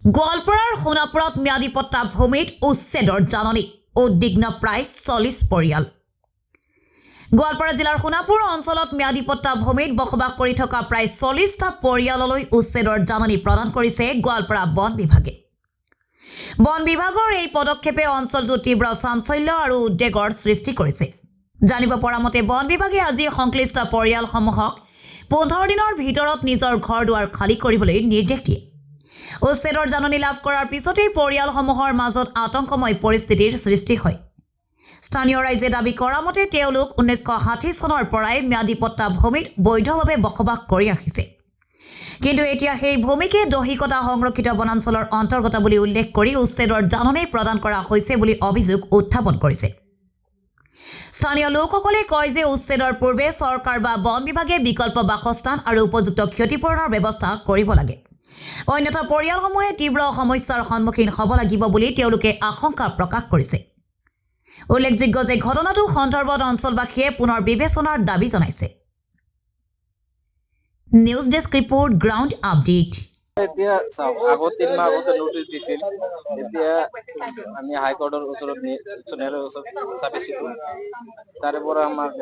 গোৱালপাৰাৰ সোণাপুৰত ম্যাদী পট্টা ভূমিত উচ্ছেদৰ জাননী উদ্বিগ্ন প্ৰায় 40 পৰিয়াল। গোৱালপাৰা জিলাৰ সোণাপুৰ অঞ্চলত ম্যাদী পট্টা ভূমিত বসবাস কৰি থকা প্ৰায় 40টা পৰিয়াললৈ উচ্ছেদৰ জাননী প্ৰদান কৰিছে গোৱালপাৰা বন বিভাগে। বন বিভাগৰ এই পদক্ষেপে অঞ্চলটো তীব্ৰ চাঞ্চল্য আৰু উদ্বেগৰ সৃষ্টি কৰিছে। জানিব পৰা মতে বন বিভাগে আজি সংশ্লিষ্ট পৰিয়ালসমূহক 15 দিনৰ ভিতৰত নিজৰ ঘৰ দুৱাৰ খালী কৰিবলৈ নিৰ্দেশ দিয়ে। উচ্ছেদৰ জাননী লাভ কৰাৰ পিছতেই পৰিয়ালসমূহৰ মাজত আতংকময় পৰিস্থিতিৰ সৃষ্টি হয়। স্থানীয় ৰাইজে দাবী কৰা মতে তেওঁলোক 1960 চনৰ পৰাই ম্যাদী পট্টা ভূমিত বৈধভাৱে বসবাস কৰি আহিছে। কিন্তু এতিয়া সেই ভূমিকে দহিকতা সংৰক্ষিত বনাঞ্চলৰ অন্তৰ্গত বুলি উল্লেখ কৰি উচ্ছেদৰ জাননী প্ৰদান কৰা হৈছে বুলি অভিযোগ উত্থাপন কৰিছে। স্থানীয় লোকসকলে কয় যে উচ্ছেদৰ পূৰ্বে চৰকাৰ বা বন বিভাগে বিকল্প বাসস্থান আৰু উপযুক্ত ক্ষতিপূৰণৰ ব্যৱস্থা কৰিব লাগে। অন্যথা পৰিয়ালসমূহে তীব্ৰ সমস্যাৰ সন্মুখীন হ'ব লাগিব বুলি তেওঁলোকে আশংকা প্ৰকাশ কৰিছে। উল্লেখযোগ্য যে ঘটনাটো সন্দৰ্ভত অঞ্চলবাসীয়ে পুনৰ বিবেচনাৰ দাবী জনাইছে। News desk report ground update. এতিয়া আগত 3 মাহ আগতে নোটিছ দিছিল, এতিয়া আমি হাইকোৰ্টৰ ওচৰত ন্যায়ালয়ৰ ওচৰত চাপিছিলোঁ। তাৰে পৰা আমাক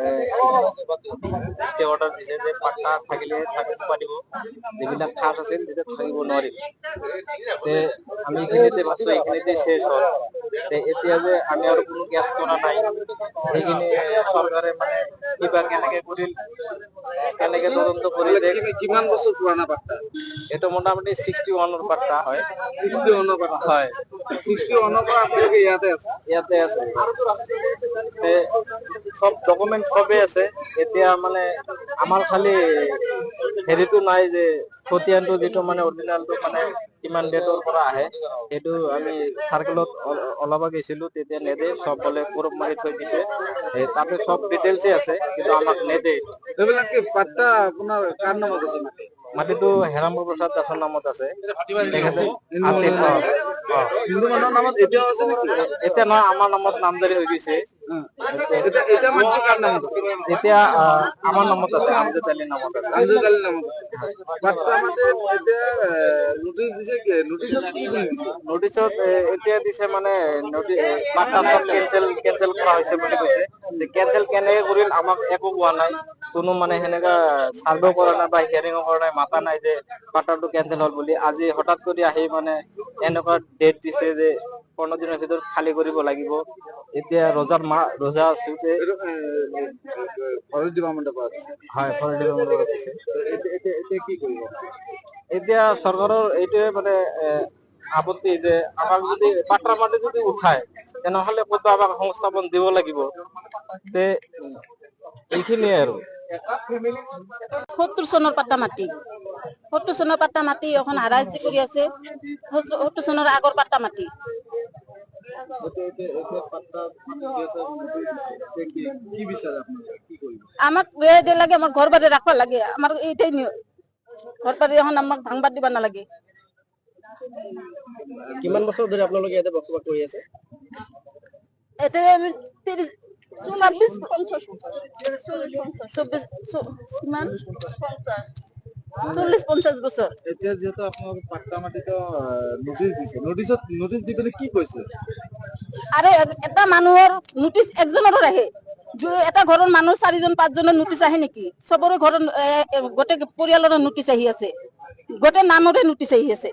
ষ্টে অৰ্ডাৰ দিছে যে পাট্টা থাকিলে থাকিব পাৰিব, যিবিলাক খাট আছিল তেতিয়া থাকিব নোৱাৰিম। আমি এইখিনিতে ভাবছোঁ এইখিনিতে শেষ হ'ল। এতিয়া যে আমি আৰু কোনো কেছ কৰা নাই, সেইখিনি চৰকাৰে মানে কিবা কেনেকে কৰিল, কেনেকে তদন্ত কৰি কিমান বছৰ পুৰণা পাট্টা? এইটো মোটামুটি 61ৰ পাট্টা হয়। 61ৰ পাট্টা হয়। 61ৰ পৰা আপোনালোকে ইয়াতে আছে। সব ডকুমেণ্ট সবেই আছে। এতিয়া মানে আমাৰ খালি হেৰিটো নাই যে খতিয়ানটো যিটো মানে অৰিজিনেলটো মানে কিমান ডেটৰ পৰা আহে, সেইটো আমি চাৰ্কেলত ওলাব গৈছিলোঁ, তেতিয়া নেদে, সব বোলে পুৰব মাৰি থৈ দিছে। তাতে সব ডিটেইলছে আছে, কিন্তু আমাক নেদে। এইবিলাক কি পাট্টা আপোনাৰ কাৰ নামত আছে? মাটিটো হেৰাম্বৰ প্ৰসাদ দাসৰ নামত আছে। হিন্দু মানুহৰ নামত এতিয়াও আছে নেকি? এতিয়া নহয়, আমাৰ নামত নামজাৰি হৈ গৈছে। এতিয়া আমাৰ নামত আছে, আমজাদ আলীৰ নামত আছে। নোটিছত এতিয়া দিছে মানে কেঞ্চেল কৰা হৈছে বুলি কৈছে। কেঞ্চেল কেনেকে কৰিল আমাক একো কোৱা নাই। কোনো মানে সেনেকা চাৰ্ভে কৰা নাই বা হিয়াৰিঙো কৰা নাই, মাতা নাই যে পাট্টাটো কেঞ্চেল হ'ল বুলি। আজি হঠাৎ কৰি আহি মানে এনেকুৱা ডেট দিছে যে 15 দিনৰ ভিতৰত খালী কৰিব লাগিব। এতিয়া ৰোজা আছোতে ফৰেষ্ট ডিপাৰ্টমেণ্টৰ পৰা দিছে। হয়, ফৰেষ্ট ডিপাৰ্টমেণ্টৰ পৰা দিছে। এতিয়া কি কৰিব? এতিয়া চৰকাৰৰ এইটোৱে মানে আপত্তি যে আমাক যদি পাট্টা মাটি যদি উঠায়, তেনেহলে ক'তো আমাক সংস্থাপন দিব লাগিব। এইখিনিয়ে আৰু 70 চনৰ পাট্টা মাটি, 70 চনৰ পাট্টা মাটি এখন হাৰাশাস্তি কৰি আছে। 70 চনৰ আগৰ পাট্টা মাটি। আমাক লাগে, আমাৰ ঘৰ বাৰী ৰাখবা লাগে। আমাৰ এইটাই ঘৰ বাৰী এখন আমাক ভাঙবা দিবা নালাগে। কিমান বছৰ ধৰি আপোনালোকে ইয়াতে বসবাস কৰি আছে? এতিয়া আমি 40-50 বছৰ। এতিয়া যিহেতু আপোনালোকে পাট্টা মাটিতো নোটিছ দি পেলাই কি কৈছে? আৰু এটা মানুহৰ নোটিছ একজনৰ আহে, এটা ঘৰৰ মানুহ 4-5জনৰ নোটিছ আহে নেকি? চবৰে ঘৰত গোটেই পৰিয়ালৰ নোটিছ আহি আছে, গোটেই নামৰে নোটিছ আহি আছে।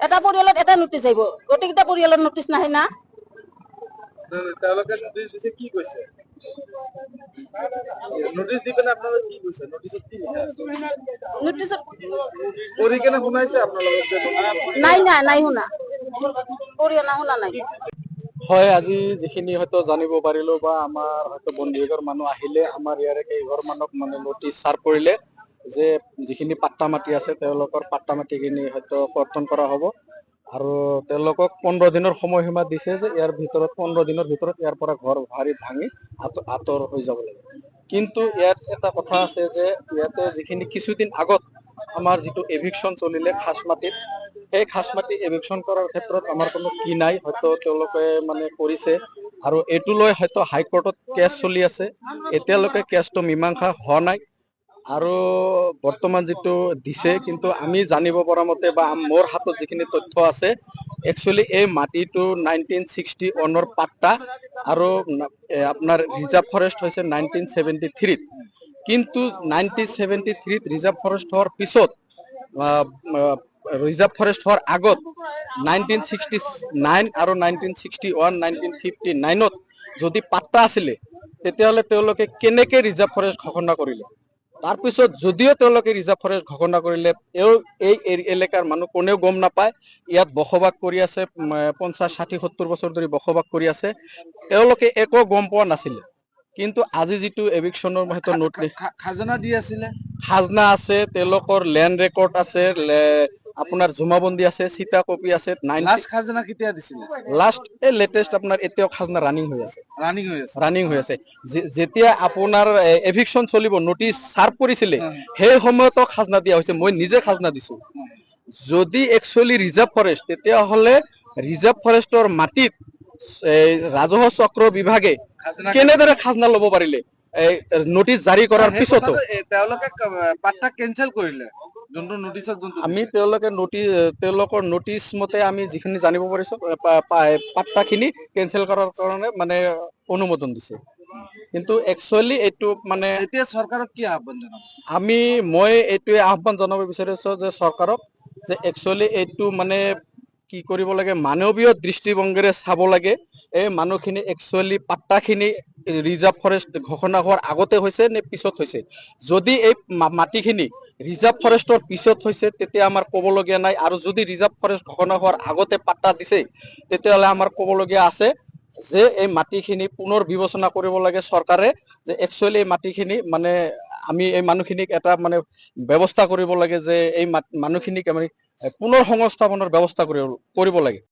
এটা পৰিয়ালত এটা নোটিছ আহিব, গোটেইকেইটা পৰিয়ালৰ নোটিছ নাহে না। তেওঁলোকে নোটিছ দিছে, কি কৈছে? নোটিছ দি পেলাই আপোনালোকে কি কৈছে? নোটিছত কি লিখা আছে? নোটিছত পঢ়ি কেনে শুনাইছে আপোনালোকক? নাই শুনা, শুনা নাই। হয়, আজি যিখিনি হয়তো জানিব পাৰিলো বা আমাৰ হয়তো বন বিভাগৰ মানুহ আহিলে আমাৰ ইয়াৰে কেইঘৰ মানুহক মানে নটিচ চাৰ্ভ কৰিলে যে যিখিনি পাট্টা মাটি আছে তেওঁলোকৰ পাট্টা মাটিখিনি হয়তো কৰ্তন কৰা হ'ব আৰু তেওঁলোকক 15 দিনৰ সময়সীমা দিছে যে ইয়াৰ ভিতৰত 15 দিনৰ ভিতৰত ইয়াৰ পৰা ঘৰ ভাঙি আঁতৰ হৈ যাব লাগে। কিন্তু ইয়াত এটা কথা আছে যে ইয়াতে যিখিনি কিছুদিন আগত আমাৰ যিটো এভিকশ্যন চলিলে খাস মাটিত, সেই খাস মাটি এভিকশ্যন কৰাৰ ক্ষেত্ৰত আমাৰ কোনো কি নাই, হয়তো তেওঁলোকে মানে কৰিছে আৰু এইটো লৈ হয়তো হাইকোৰ্টত কেছ চলি আছে। এতিয়ালৈকে কেছটো মীমাংসা হোৱা নাই আৰু বৰ্তমান যিটো দিছে কিন্তু আমি জানিব পৰা মতে বা মোৰ হাতত যিখিনি তথ্য আছে একচুৱেলি এই মাটিটো 1961 পাট্টা আৰু আপোনাৰ ৰিজাৰ্ভ ফৰেষ্ট হৈছে 1973 কিন্তু 1973 ৰিজাৰ্ভ ফৰেষ্ট হোৱাৰ পিছত ৰিজাৰ্ভ ফৰেষ্ট হোৱাৰ আগত 1969 আৰু 1961 1959ত যদি পাট্টা আছিলে তেতিয়াহ'লে তেওঁলোকে কেনেকে ৰিজাৰ্ভ ফৰেষ্ট ঘোষণা কৰিলে তাৰপিছত যদিও তেওঁলোকে ৰিজাৰ্ভ ফৰেষ্ট ঘোষণা কৰিলে এই এলেকাৰ মানুহ কোনেও গম নাপায় ইয়াত বসবাস কৰি আছে 50-60-70 বছৰ ধৰি বসবাস কৰি আছে তেওঁলোকে একো গম পোৱা নাছিলে কিন্তু আজি যিটো এভিকশ্যনৰ হয়তো নোটিছ খাজনা দি আছিলে খাজনা আছে তেওঁলোকৰ লেণ্ড ৰেকৰ্ড আছে আপোনাৰ জুমাবন্দী আছে চিটা কপি আছে লাষ্ট খাজনা কেতিয়া দিছিলে লাষ্ট এই লেটেষ্ট আপোনাৰ এতিয়াও খাজনা ৰানিং হৈ আছে যেতিয়া আপোনাৰ এভিকশ্যন চলিব নোটিছ চাৰ্ভ কৰিছিলে সেই সময়তো খাজনা দিয়া হৈছে মই নিজে খাজনা দিছো যদি একচুৱেলি ৰিজাৰ্ভ ফৰেষ্ট তেতিয়াহ'লে ৰিজাৰ্ভ ফৰেষ্টৰ মাটিত ৰাজহ চক্ৰ বিভাগে কেনেদৰে খাজনা ল'ব পাৰিলে নোটিছ জাৰি কৰাৰ পিছতো তেওঁলোকে পাট্টা কেনচেল কৰিলে যোনটো নোটিছত আমি তেওঁলোকৰ নোটিছ মতে আমি যিখিনি জানিব পাৰিছো পাট্টাখিনি কেনচেল কৰাৰ কাৰণে মানে অনুমোদন দিছে কিন্তু একচুৱেলি এইটো মানে এতিয়া চৰকাৰক কি আহ্বান জনাব মই এইটোৱে আহ্বান জনাব বিচাৰিছো যে চৰকাৰক যে একচুৱেলি এইটো মানে কি কৰিব লাগে মানৱীয় দৃষ্টিভংগীৰে চাব লাগে এই মানুহখিনি একচুৱেলি পাট্টাখিনি ৰিজাৰ্ভ ফৰেষ্ট ঘোষণা হোৱাৰ আগতে হৈছে নে পিছত হৈছে যদি এই মাটিখিনি ৰিজাৰ্ভ ফৰেষ্টৰ পিছত হৈছে তেতিয়া আমাৰ ক'বলগীয়া নাই আৰু যদি ৰিজাৰ্ভ ফৰেষ্ট ঘোষণা হোৱাৰ আগতে পাট্টা দিছে তেতিয়াহ'লে আমাৰ ক'বলগীয়া আছে যে এই মাটিখিনি পুনৰ বিবেচনা কৰিব লাগে চৰকাৰে যে একচুৱেলি এই মাটিখিনি মানে আমি এই মানুহখিনিক এটা মানে ব্যৱস্থা কৰিব লাগে যে এই মানুহখিনিক আমি পুনৰ সংস্থাপনৰ ব্যৱস্থা কৰিব লাগে